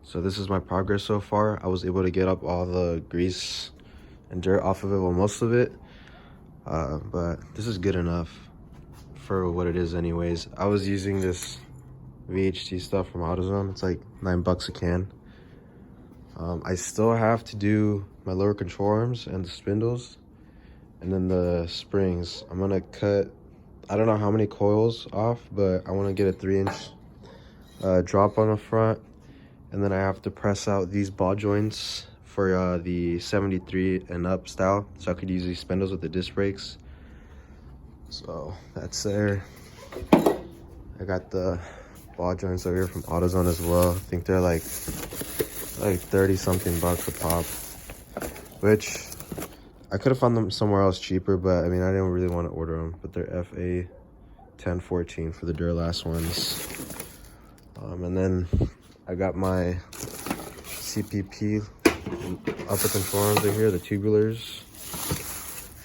So this is my progress so far. I was able to get up all the grease and dirt off of it, well, most of it. But this is good enough for what it is anyways. I was using this VHT stuff from AutoZone. It's like $9 a can. I still have to do my lower control arms and the spindles and then the springs. I'm gonna cut, I don't know how many coils off, but I want to get a 3-inch drop on the front, and then I have to press out these ball joints for the 73 and up style, so I could use these spindles with the disc brakes. So that's there. I got the ball joints over here from AutoZone as well. I think they're like 30 something bucks a pop, which I could have found them somewhere else cheaper, but I mean, I didn't really want to order them. But they're FA 1014 for the Duralast ones. And then I got my CPP upper control arms right here, the tubulars.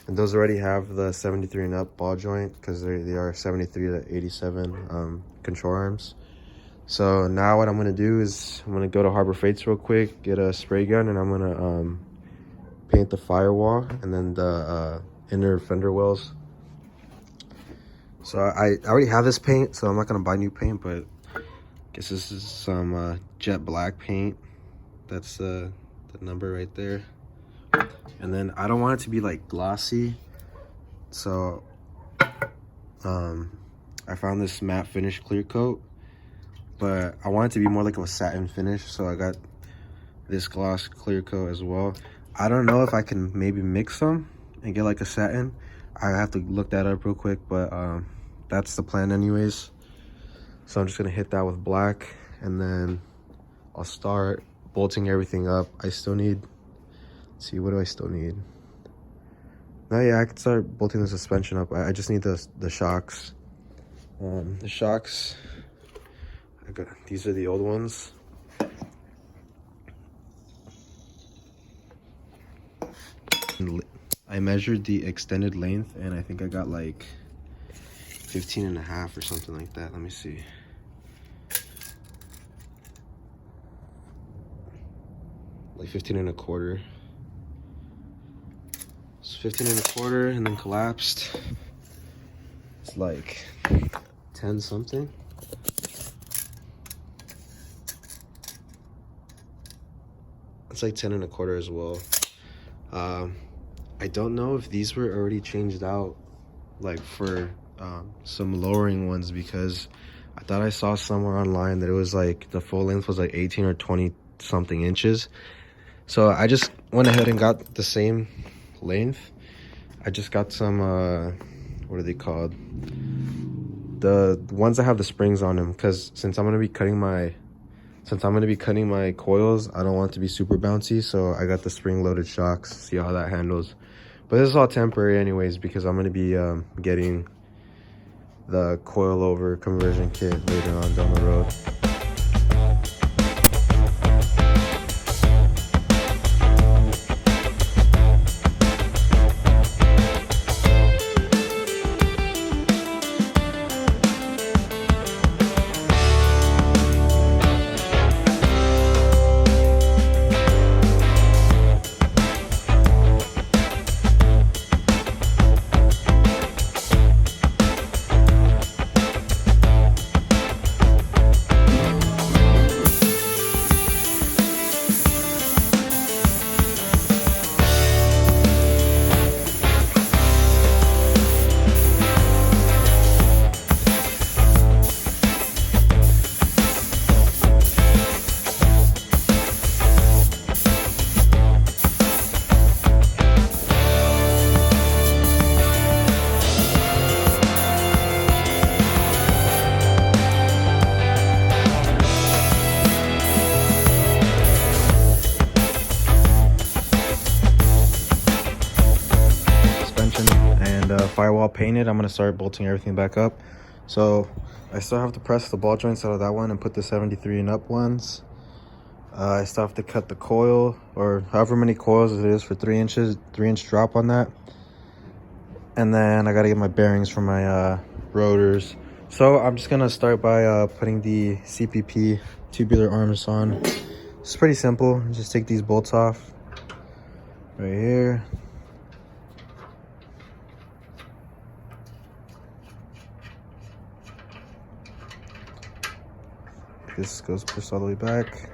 And those already have the 73 and up ball joint because they are 73 to 87 control arms. So now what I'm gonna do is I'm gonna go to Harbor Freights real quick, get a spray gun, and I'm gonna paint the firewall and then the inner fender wells. So I already have this paint, so I'm not gonna buy new paint, but I guess this is some jet black paint. That's the number right there. And then I don't want it to be like glossy, so I found this matte finish clear coat, but I want it to be more like a satin finish, so I got this gloss clear coat as well. I don't know if I can maybe mix them and get like a satin. I have to look that up real quick, but that's the plan anyways. So I'm just gonna hit that with black, and then I'll start bolting everything up. I still need, let's see, what do I still need? No, yeah, I can start bolting the suspension up. I just need the shocks. The shocks, these are the old ones. I measured the extended length, and I think I got like 15 and a half or something like that. Let me see. Like 15 and a quarter. It's 15 and a quarter and then collapsed. It's like 10 something. It's like 10 and a quarter as well. I don't know if these were already changed out like for some lowering ones, because I thought I saw somewhere online that it was like the full length was like 18 or 20 something inches. So I just went ahead and got the same length. I just got some what are they called, the ones that have the springs on them, because since I'm going to be cutting my coils, I don't want it to be super bouncy, so I got the spring-loaded shocks. See how that handles. But this is all temporary anyways, because I'm going to be getting the coil-over conversion kit later on down the road. Firewall painted. I'm gonna start bolting everything back up. So I still have to press the ball joints out of that one and put the 73 and up ones. I still have to cut the coil, or however many coils it is, for 3-inch drop on that. And then I gotta get my bearings for my rotors. So I'm just gonna start by putting the CPP tubular arms on. It's pretty simple. Just take these bolts off right here. This goes pushed all the way back.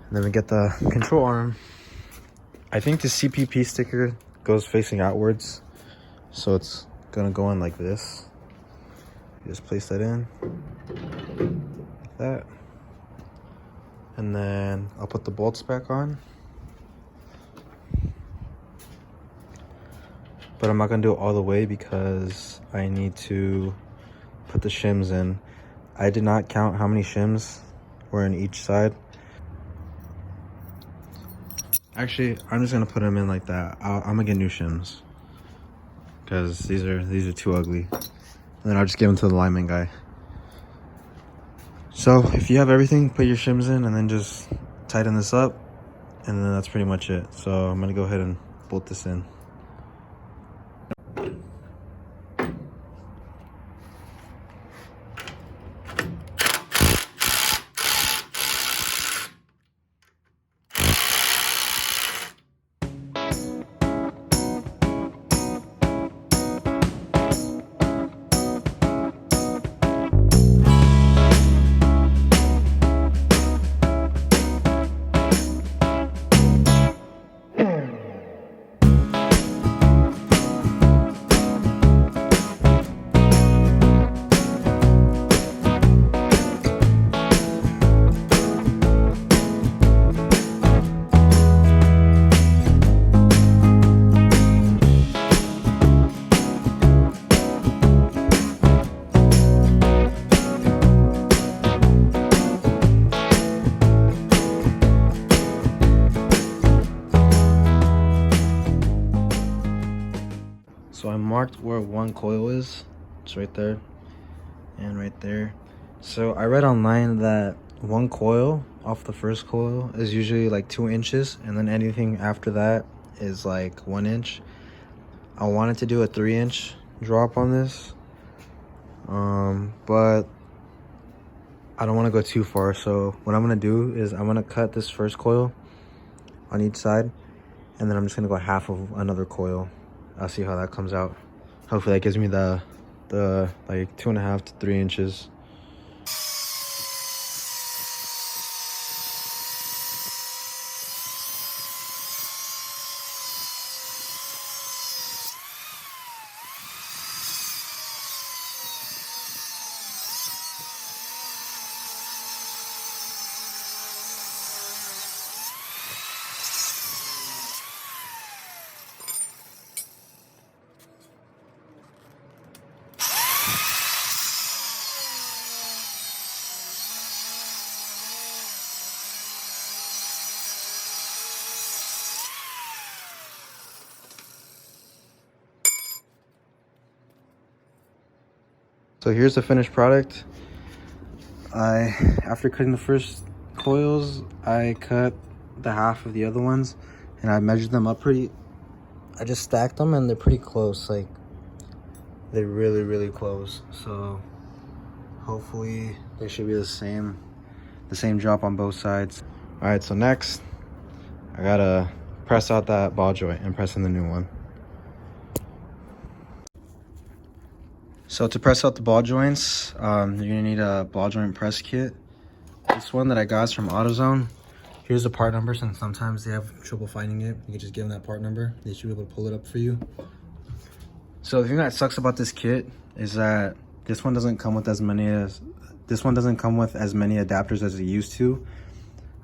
And then we get the control arm. I think the CPP sticker goes facing outwards, so it's gonna go in like this. You just place that in like that, and then I'll put the bolts back on. But I'm not gonna do it all the way because I need to put the shims in. I did not count how many shims were in each side. Actually, I'm just gonna put them in like that. I'm gonna get new shims because these are too ugly. And then I'll just give them to the lineman guy. So if you have everything, put your shims in and then just tighten this up, and then that's pretty much it. So I'm gonna go ahead and bolt this in. So I marked where one coil is. It's right there and right there. So I read online that one coil off the first coil is usually like 2 inches, and then anything after that is like 1 inch. I wanted to do a 3-inch drop on this, but I don't want to go too far. So what I'm gonna do is I'm gonna cut this first coil on each side, and then I'm just gonna go half of another coil. I'll see how that comes out. Hopefully that gives me the like 2.5 to 3 inches. So here's the finished product. After cutting the first coils, I cut the half of the other ones, and I measured them up I just stacked them, and they're pretty close. Like, they're really close. So hopefully they should be the same drop on both sides. All right, so next I gotta press out that ball joint and press in the new one. So to press out the ball joints, you're gonna need a ball joint press kit. This one that I got is from AutoZone. Here's the part number, since sometimes they have trouble finding it. You can just give them that part number. They should be able to pull it up for you. So the thing that sucks about this kit is that this one doesn't come with as many adapters as it used to.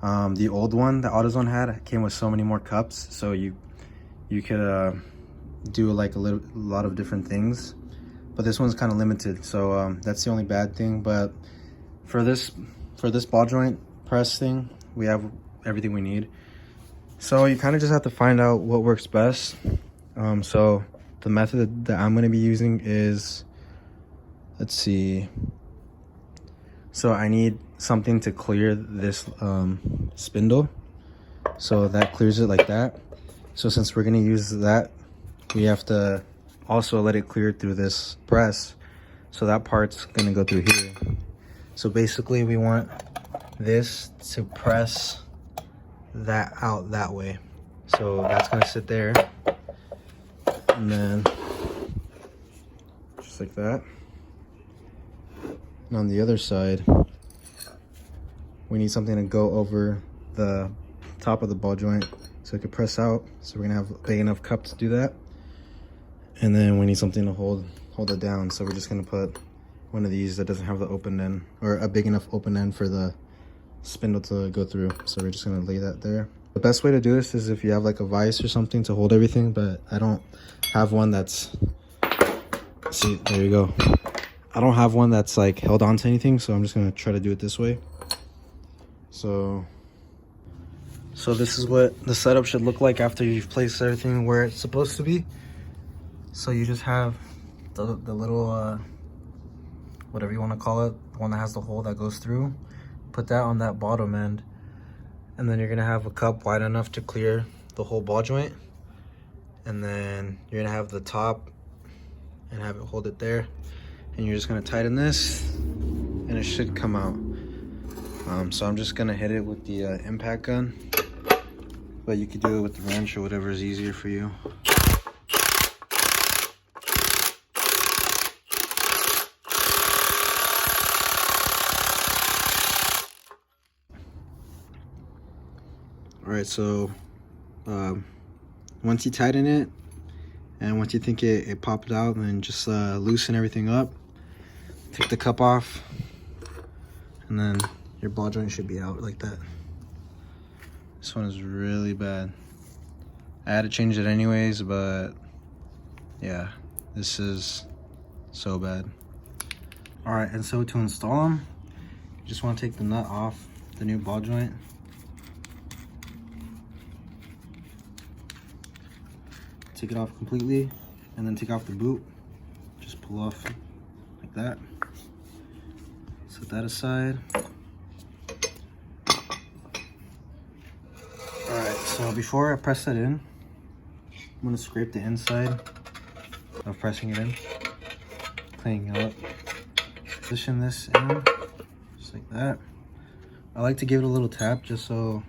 The old one that AutoZone had came with so many more cups, so you could do like a lot of different things. But this one's kind of limited, so that's the only bad thing. But for this ball joint press thing, we have everything we need. So you kind of just have to find out what works best. So the method that I'm going to be using is, let's see. So I need something to clear this spindle, so that clears it like that. So since we're going to use that, we have to also let it clear through this press, so that part's gonna go through here. So basically we want this to press that out that way. So that's gonna sit there, and then just like that. And on the other side, we need something to go over the top of the ball joint so it could press out. So we're gonna have a big enough cup to do that. And then we need something to hold it down. So we're just gonna put one of these that doesn't have the open end, or a big enough open end for the spindle to go through. So we're just gonna lay that there. The best way to do this is if you have like a vise or something to hold everything, but I don't have one that's, see, there you go. I don't have one that's like held on to anything, so I'm just gonna try to do it this way. So this is what the setup should look like after you've placed everything where it's supposed to be. So you just have the little, whatever you want to call it, the one that has the hole that goes through. Put that on that bottom end. And then you're gonna have a cup wide enough to clear the whole ball joint. And then you're gonna have the top and have it hold it there. And you're just gonna tighten this and it should come out. So I'm just gonna hit it with the impact gun, but you could do it with the wrench or whatever is easier for you. All right, so once you tighten it and once you think it popped out, then just loosen everything up, take the cup off, and then your ball joint should be out like that. This one is really bad. I had to change it anyways, but yeah, this is so bad. All right, and so to install them, you just want to take the nut off the new ball joint. Take it off completely, and then take off the boot. Just pull off like that. Set that aside. Alright, so before I press that in, I'm gonna scrape the inside of pressing it in, cleaning it up. Position this in, just like that. I like to give it a little tap just so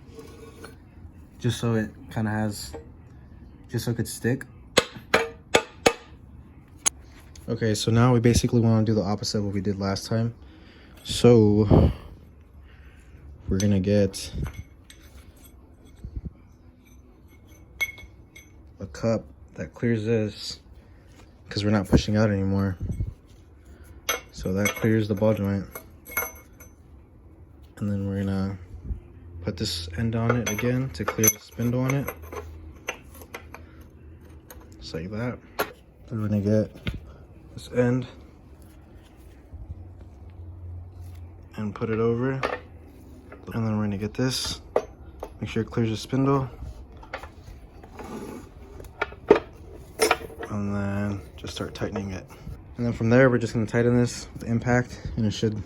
it kind of has, just so it could stick. Okay, so now we basically want to do the opposite of what we did last time. So we're gonna get a cup that clears this, because we're not pushing out anymore. So that clears the ball joint. And then we're gonna put this end on it again to clear the spindle on it. Just like that. Then we're gonna get this end and put it over. And then we're gonna get this, make sure it clears the spindle. And then just start tightening it. And then from there, we're just gonna tighten this with the impact, and it should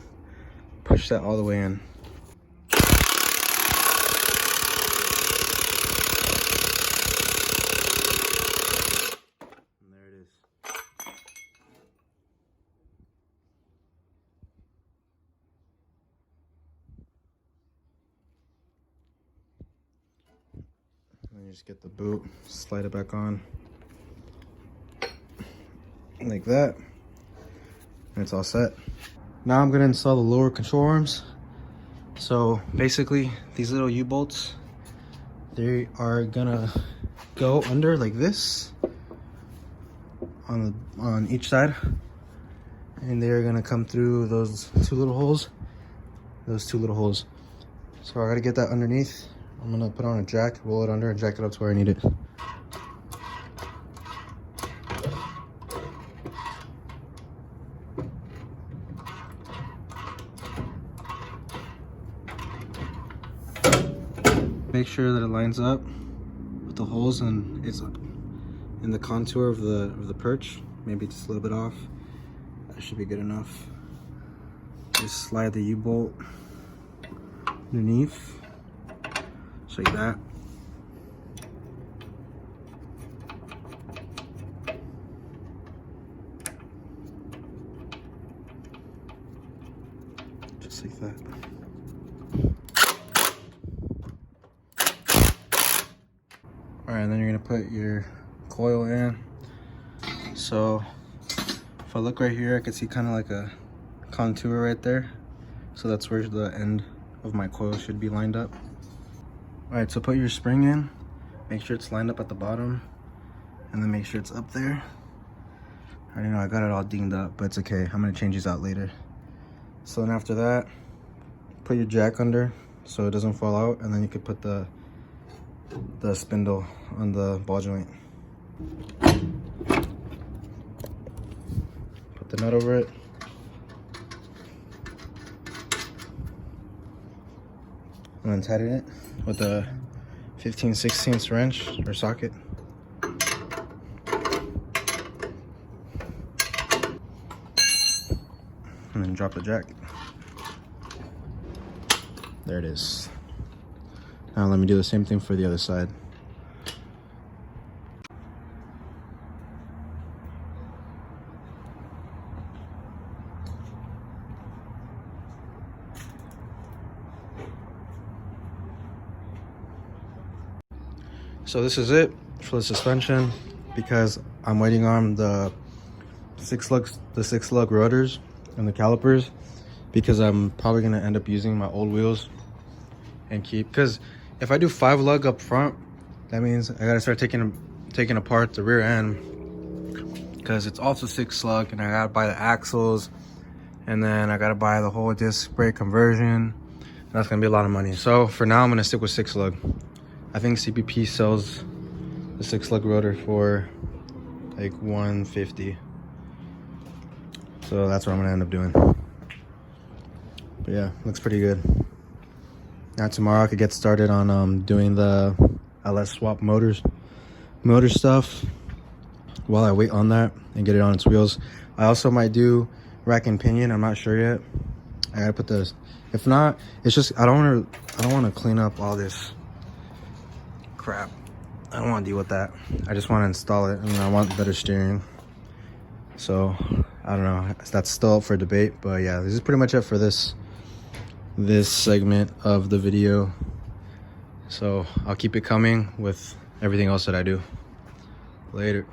push that all the way in. And there it is. And you just get the boot, slide it back on. Like that, and it's all set. Now I'm gonna install the lower control arms. So basically, these little U-bolts, they are gonna go under like this on each side, and they're gonna come through those two little holes. So I gotta get that underneath. I'm gonna put on a jack, roll it under, and jack it up to where I need it. Make sure that it lines up with the holes and it's in the contour of the perch. Maybe just a little bit off. That should be good enough. Just slide the U-bolt underneath, just like that. Just like that. All right, and then you're gonna put your coil in. So if I look right here, I can see kind of like a contour right there. So that's where the end of my coil should be lined up. All right, so put your spring in, make sure it's lined up at the bottom, and then make sure it's up there. I already know I got it all dinged up, but it's okay. I'm gonna change these out later. So then after that, put your jack under so it doesn't fall out, and then you could put the spindle on the ball joint. Put the nut over it. And then tighten it with a 15/16 wrench or socket. And then drop the jack. There it is. Now let me do the same thing for the other side. So this is it for the suspension, because I'm waiting on the six lug rotors and the calipers, because I'm probably gonna end up using my old wheels and keep, because if I do 5 lug up front, that means I gotta start taking apart the rear end, because it's also 6 lug, and I gotta buy the axles, and then I gotta buy the whole disc brake conversion. That's gonna be a lot of money. So for now, I'm gonna stick with 6 lug. I think CPP sells the 6 lug rotor for like $150. So that's what I'm gonna end up doing. But yeah, looks pretty good. Now tomorrow I could get started on doing the LS swap motor stuff while I wait on that and get it on its wheels. I also might do rack and pinion. I'm not sure yet. I gotta put this. If not, it's just I don't want to clean up all this crap. I don't want to deal with that. I just want to install it, and I want better steering. So I don't know. That's still up for debate. But yeah, this is pretty much it for this segment of the video. So I'll keep it coming with everything else that I do. Later.